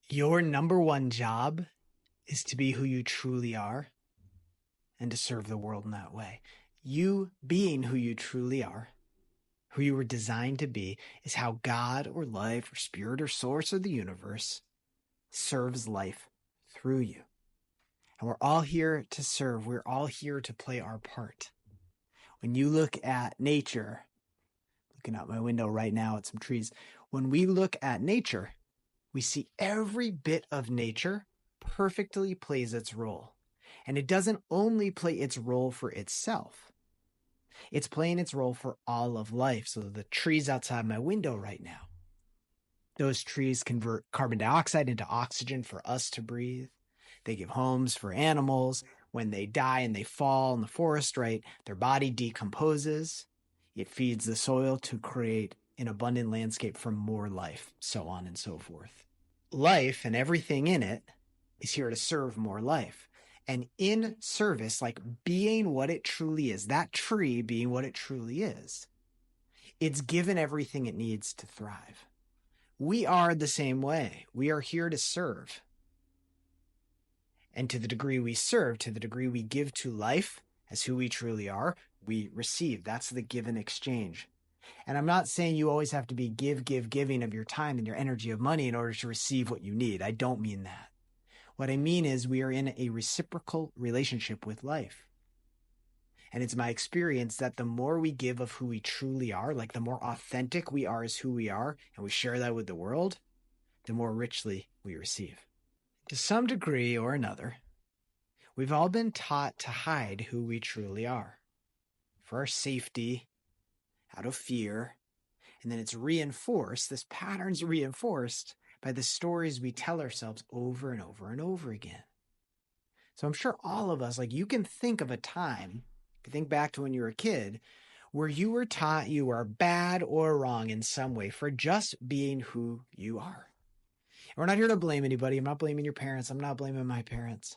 Your number one job is to be who you truly are and to serve the world in that way. You being who you truly are, who you were designed to be, is how God or life or spirit or source of the universe serves life through you. And we're all here to serve. We're all here to play our part. When you look at nature, looking out my window right now at some trees, when we look at nature, we see every bit of nature perfectly plays its role. And it doesn't only play its role for itself. It's playing its role for all of life. So the trees outside my window right now, those trees convert carbon dioxide into oxygen for us to breathe. They give homes for animals. When they die and they fall in the forest, right, their body decomposes. It feeds the soil to create an abundant landscape for more life, so on and so forth. Life and everything in it is here to serve more life. And in service, like being what it truly is, that tree being what it truly is, it's given everything it needs to thrive. We are the same way. We are here to serve. And to the degree we serve, to the degree we give to life as who we truly are, we receive. That's the give and exchange. And I'm not saying you always have to be giving of your time and your energy of money in order to receive what you need. I don't mean that. What I mean is we are in a reciprocal relationship with life. And it's my experience that the more we give of who we truly are, like the more authentic we are as who we are, and we share that with the world, the more richly we receive. To some degree or another, we've all been taught to hide who we truly are for our safety, out of fear, and then it's reinforced, this pattern's reinforced by the stories we tell ourselves over and over and over again. So I'm sure all of us, like you can think of a time, if you think back to when you were a kid, where you were taught you are bad or wrong in some way for just being who you are. And we're not here to blame anybody. I'm not blaming your parents. I'm not blaming my parents.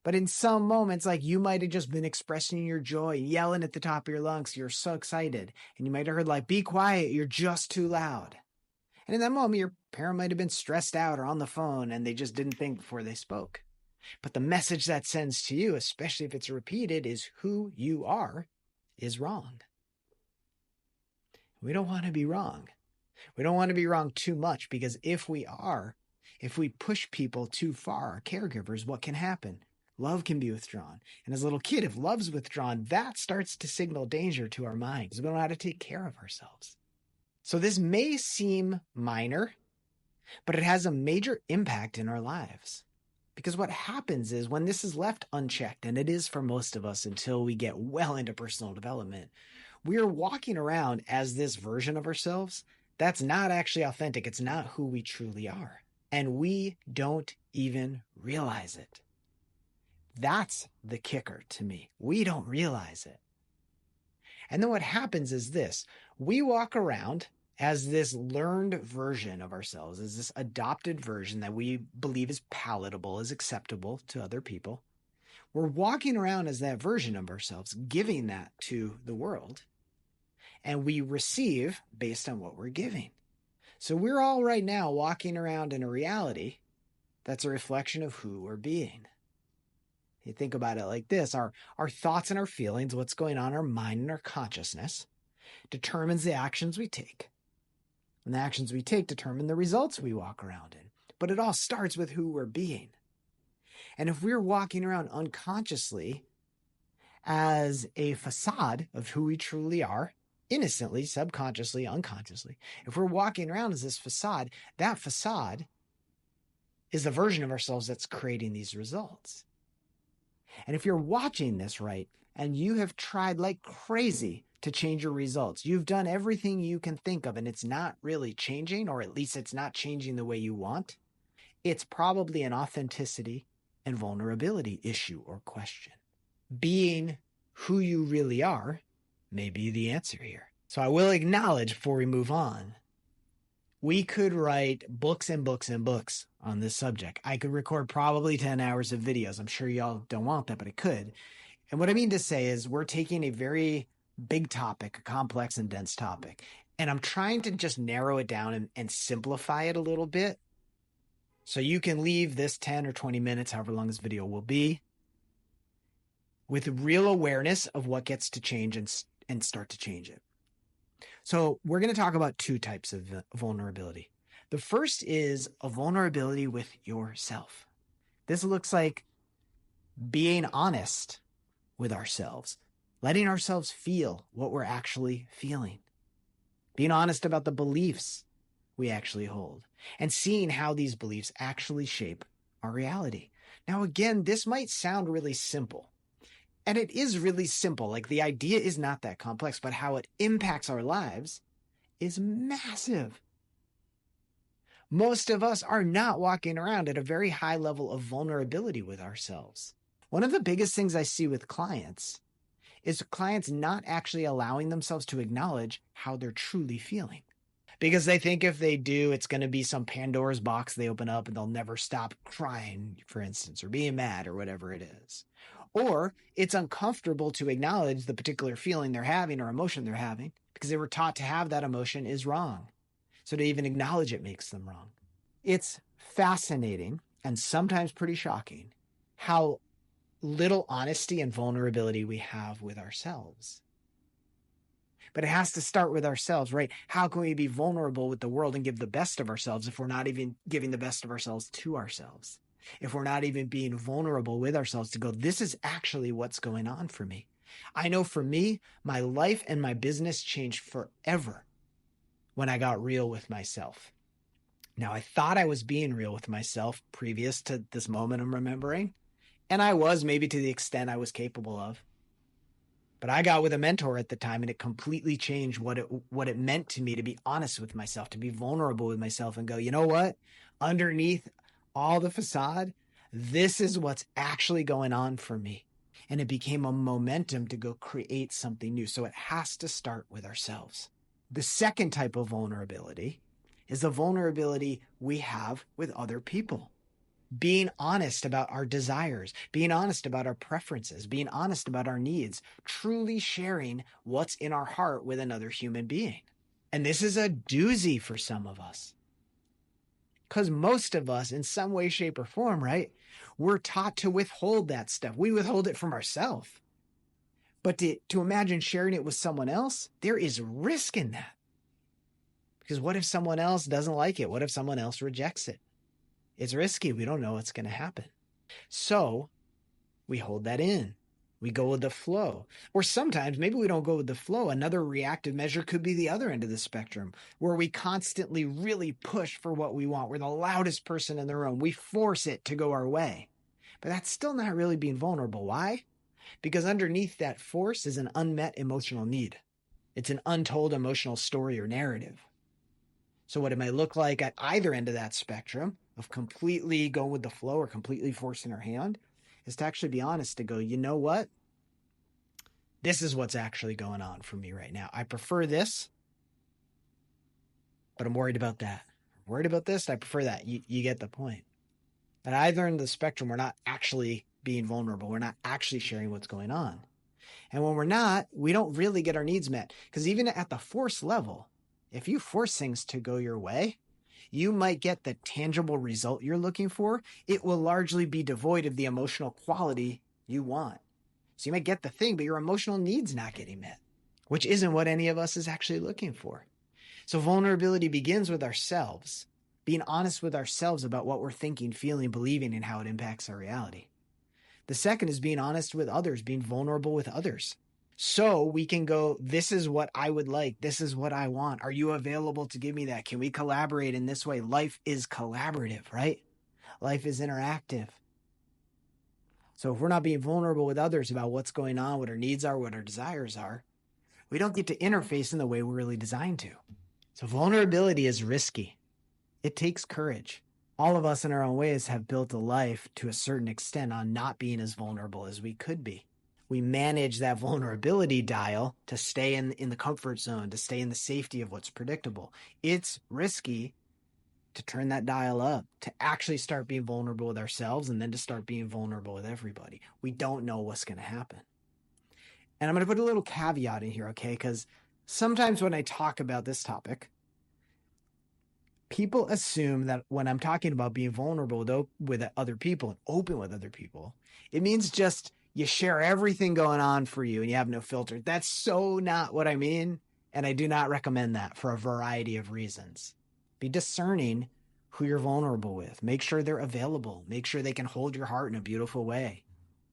But in some moments, like you might have just been expressing your joy, yelling at the top of your lungs. You're so excited. And you might have heard like, be quiet. You're just too loud. And in that moment, your parent might have been stressed out or on the phone and they just didn't think before they spoke. But the message that sends to you, especially if it's repeated, is who you are is wrong. We don't want to be wrong. We don't want to be wrong too much because if we push people too far, our caregivers, what can happen? Love can be withdrawn. And as a little kid, if love's withdrawn, that starts to signal danger to our minds. We don't know how to take care of ourselves. So this may seem minor, but it has a major impact in our lives. Because what happens is when this is left unchecked, and it is for most of us until we get well into personal development, we are walking around as this version of ourselves that's not actually authentic. It's not who we truly are. And we don't even realize it. That's the kicker to me. We don't realize it. And then what happens is this. We walk around as this learned version of ourselves, as this adopted version that we believe is palatable, is acceptable to other people. We're walking around as that version of ourselves, giving that to the world. And we receive based on what we're giving. So we're all right now walking around in a reality that's a reflection of who we're being. You think about it like this, our thoughts and our feelings, what's going on in our mind and our consciousness, determines the actions we take. And the actions we take determine the results we walk around in. But it all starts with who we're being. And if we're walking around unconsciously as a facade of who we truly are, innocently, subconsciously, unconsciously, if we're walking around as this facade, that facade is the version of ourselves that's creating these results. And if you're watching this right, and you have tried like crazy to change your results, you've done everything you can think of, and it's not really changing, or at least it's not changing the way you want, it's probably an authenticity and vulnerability issue or question. Being who you really are may be the answer here. So I will acknowledge before we move on, we could write books and books and books on this subject. I could record probably 10 hours of videos. I'm sure y'all don't want that, but I could. And what I mean to say is we're taking a very big topic, a complex and dense topic, and I'm trying to just narrow it down and simplify it a little bit So you can leave this 10 or 20 minutes, however long this video will be, with real awareness of what gets to change and start to change it. So we're going to talk about two types of vulnerability. The first is a vulnerability with yourself. This looks like being honest with ourselves, letting ourselves feel what we're actually feeling, being honest about the beliefs we actually hold, and seeing how these beliefs actually shape our reality. Now, again, this might sound really simple, and it is really simple. Like, the idea is not that complex, but how it impacts our lives is massive. Most of us are not walking around at a very high level of vulnerability with ourselves. One of the biggest things I see with clients is clients not actually allowing themselves to acknowledge how they're truly feeling. Because they think if they do, it's going to be some Pandora's box they open up and they'll never stop crying, for instance, or being mad or whatever it is. Or it's uncomfortable to acknowledge the particular feeling they're having or emotion they're having because they were taught to have that emotion is wrong. So to even acknowledge it makes them wrong. It's fascinating and sometimes pretty shocking how little honesty and vulnerability we have with ourselves. But it has to start with ourselves, right? How can we be vulnerable with the world and give the best of ourselves if we're not even giving the best of ourselves to ourselves? If we're not even being vulnerable with ourselves to go, this is actually what's going on for me. I know for me, my life and my business changed forever when I got real with myself. Now, I thought I was being real with myself previous to this moment I'm remembering, and I was, maybe to the extent I was capable of. But I got with a mentor at the time, and it completely changed what it meant to me to be honest with myself, to be vulnerable with myself and go, you know what? Underneath all the facade, this is what's actually going on for me. And it became a momentum to go create something new. So it has to start with ourselves. The second type of vulnerability is the vulnerability we have with other people. Being honest about our desires, being honest about our preferences, being honest about our needs, truly sharing what's in our heart with another human being. And this is a doozy for some of us. Because most of us, in some way, shape, or form, right, we're taught to withhold that stuff. We withhold it from ourselves. But to imagine sharing it with someone else, there is risk in that. Because what if someone else doesn't like it? What if someone else rejects it? It's risky. We don't know what's going to happen. So we hold that in. We go with the flow. Or sometimes maybe we don't go with the flow. Another reactive measure could be the other end of the spectrum, where we constantly really push for what we want. We're the loudest person in the room. We force it to go our way. But that's still not really being vulnerable. Why? Because underneath that force is an unmet emotional need. It's an untold emotional story or narrative. So what it might look like at either end of that spectrum of completely going with the flow or completely forcing our hand is to actually be honest, to go, you know what? This is what's actually going on for me right now. I prefer this, but I'm worried about that. I'm worried about this, I prefer that. You get the point. At either end of the spectrum, we're not actually being vulnerable. We're not actually sharing what's going on. And when we're not, we don't really get our needs met. Because even at the force level, if you force things to go your way, you might get the tangible result you're looking for. It will largely be devoid of the emotional quality you want. So you might get the thing, but your emotional needs not getting met, which isn't what any of us is actually looking for. So vulnerability begins with ourselves, being honest with ourselves about what we're thinking, feeling, believing, and how it impacts our reality. The second is being honest with others, being vulnerable with others. So we can go, this is what I would like. This is what I want. Are you available to give me that? Can we collaborate in this way? Life is collaborative, right? Life is interactive. So if we're not being vulnerable with others about what's going on, what our needs are, what our desires are, we don't get to interface in the way we're really designed to. So vulnerability is risky. It takes courage. All of us in our own ways have built a life to a certain extent on not being as vulnerable as we could be. We manage that vulnerability dial to stay in the comfort zone, to stay in the safety of what's predictable. It's risky to turn that dial up, to actually start being vulnerable with ourselves and then to start being vulnerable with everybody. We don't know what's going to happen. And I'm going to put a little caveat in here, okay? Because sometimes when I talk about this topic, People assume that when I'm talking about being vulnerable with other people and open with other people, it means just you share everything going on for you and you have no filter. That's so not what I mean. And I do not recommend that for a variety of reasons. Be discerning who you're vulnerable with. Make sure they're available. Make sure they can hold your heart in a beautiful way.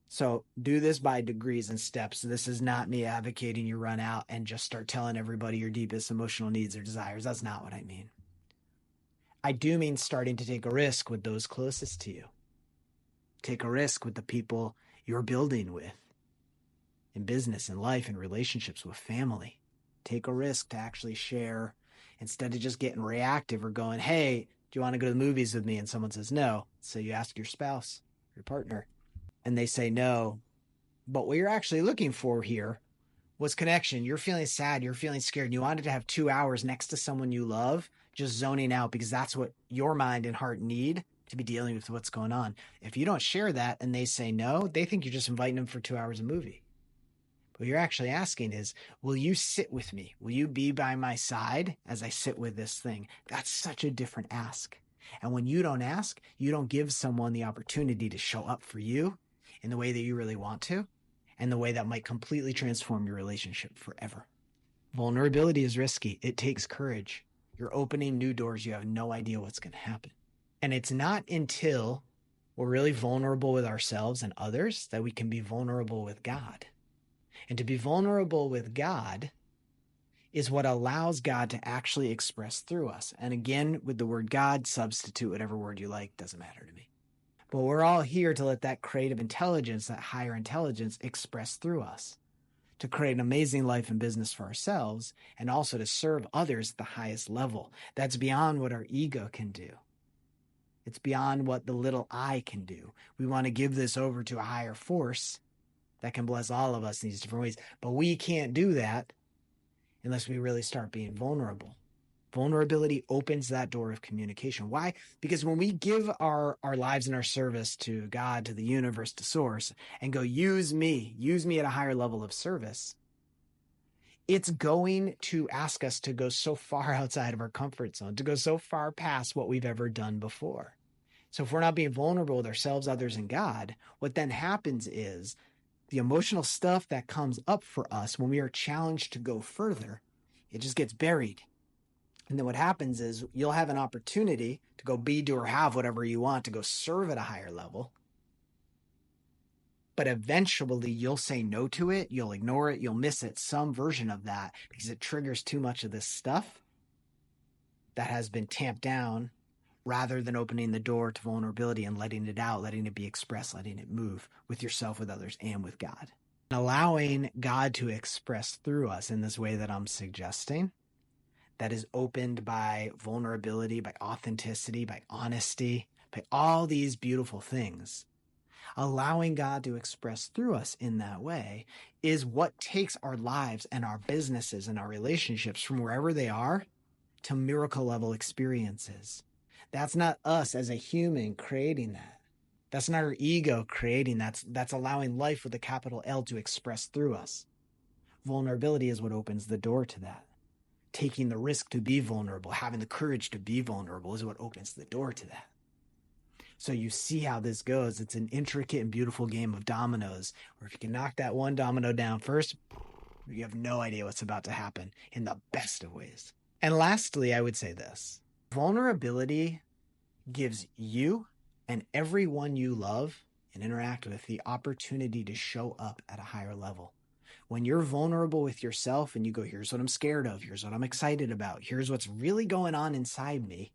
So do this by degrees and steps. This is not me advocating you run out and just start telling everybody your deepest emotional needs or desires. That's not what I mean. I do mean starting to take a risk with those closest to you. Take a risk with the people you're building with in business, in life, in relationships with family. Take a risk to actually share instead of just getting reactive or going, hey, do you want to go to the movies with me? And someone says no. So you ask your spouse, your partner, and they say no. But what you're actually looking for here was connection. You're feeling sad. You're feeling scared. And you wanted to have 2 hours next to someone you love, just zoning out because that's what your mind and heart need to be dealing with what's going on. If you don't share that and they say no, they think you're just inviting them for 2 hours of movie. What you're actually asking is, will you sit with me? Will you be by my side as I sit with this thing? That's such a different ask. And when you don't ask, you don't give someone the opportunity to show up for you in the way that you really want to, and the way that might completely transform your relationship forever. Vulnerability is risky. It takes courage. You're opening new doors. You have no idea what's going to happen. And it's not until we're really vulnerable with ourselves and others that we can be vulnerable with God. And to be vulnerable with God is what allows God to actually express through us. And again, with the word God, substitute whatever word you like, doesn't matter to me. But we're all here to let that creative intelligence, that higher intelligence, express through us, to create an amazing life and business for ourselves, and also to serve others at the highest level. That's beyond what our ego can do. It's beyond what the little I can do. We want to give this over to a higher force that can bless all of us in these different ways. But we can't do that unless we really start being vulnerable. Vulnerability opens that door of communication. Why? Because when we give our lives and our service to God, to the universe, to source, and go, use me at a higher level of service, it's going to ask us to go so far outside of our comfort zone, to go so far past what we've ever done before. So if we're not being vulnerable with ourselves, others, and God, what then happens is the emotional stuff that comes up for us when we are challenged to go further, it just gets buried. And then what happens is you'll have an opportunity to go be, do, or have whatever you want, to go serve at a higher level. But eventually you'll say no to it. You'll ignore it. You'll miss it, some version of that, because it triggers too much of this stuff that has been tamped down, rather than opening the door to vulnerability and letting it out, letting it be expressed, letting it move with yourself, with others, and with God. And allowing God to express through us in this way that I'm suggesting, that is opened by vulnerability, by authenticity, by honesty, by all these beautiful things. Allowing God to express through us in that way is what takes our lives and our businesses and our relationships from wherever they are to miracle level experiences. That's not us as a human creating that. That's not our ego creating that. That's allowing life with a capital L to express through us. Vulnerability is what opens the door to that. Taking the risk to be vulnerable, having the courage to be vulnerable is what opens the door to that. So you see how this goes. It's an intricate and beautiful game of dominoes, where if you can knock that one domino down first, you have no idea what's about to happen in the best of ways. And lastly, I would say this. Vulnerability gives you and everyone you love and interact with the opportunity to show up at a higher level. When you're vulnerable with yourself and you go, here's what I'm scared of, here's what I'm excited about, here's what's really going on inside me,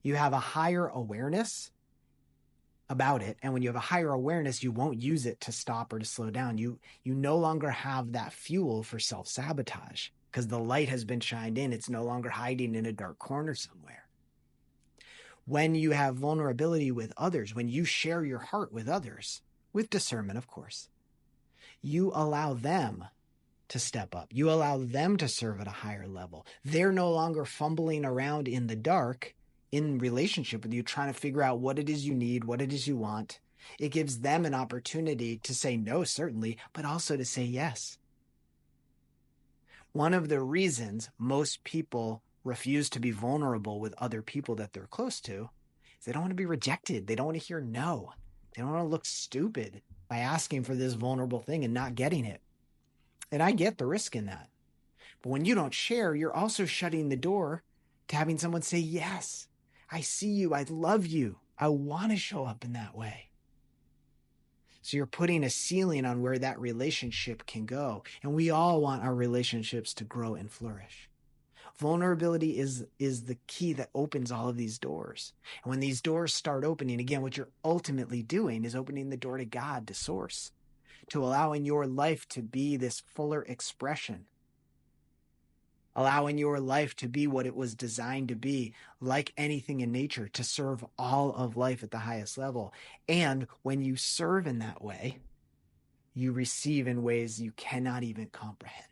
you have a higher awareness about it. And when you have a higher awareness, you won't use it to stop or to slow down. You no longer have that fuel for self-sabotage because the light has been shined in. It's no longer hiding in a dark corner somewhere. When you have vulnerability with others, when you share your heart with others, with discernment, of course, you allow them to step up. You allow them to serve at a higher level. They're no longer fumbling around in the dark in relationship with you, trying to figure out what it is you need, what it is you want. It gives them an opportunity to say no, certainly, but also to say yes. One of the reasons most people refuse to be vulnerable with other people that they're close to is they don't want to be rejected. They don't want to hear no. They don't want to look stupid by asking for this vulnerable thing and not getting it. And I get the risk in that. But when you don't share, you're also shutting the door to having someone say, yes, I see you. I love you. I want to show up in that way. So you're putting a ceiling on where that relationship can go. And we all want our relationships to grow and flourish. Vulnerability is the key that opens all of these doors. And when these doors start opening, again, what you're ultimately doing is opening the door to God, to Source, to allowing your life to be this fuller expression, allowing your life to be what it was designed to be, like anything in nature, to serve all of life at the highest level. And when you serve in that way, you receive in ways you cannot even comprehend.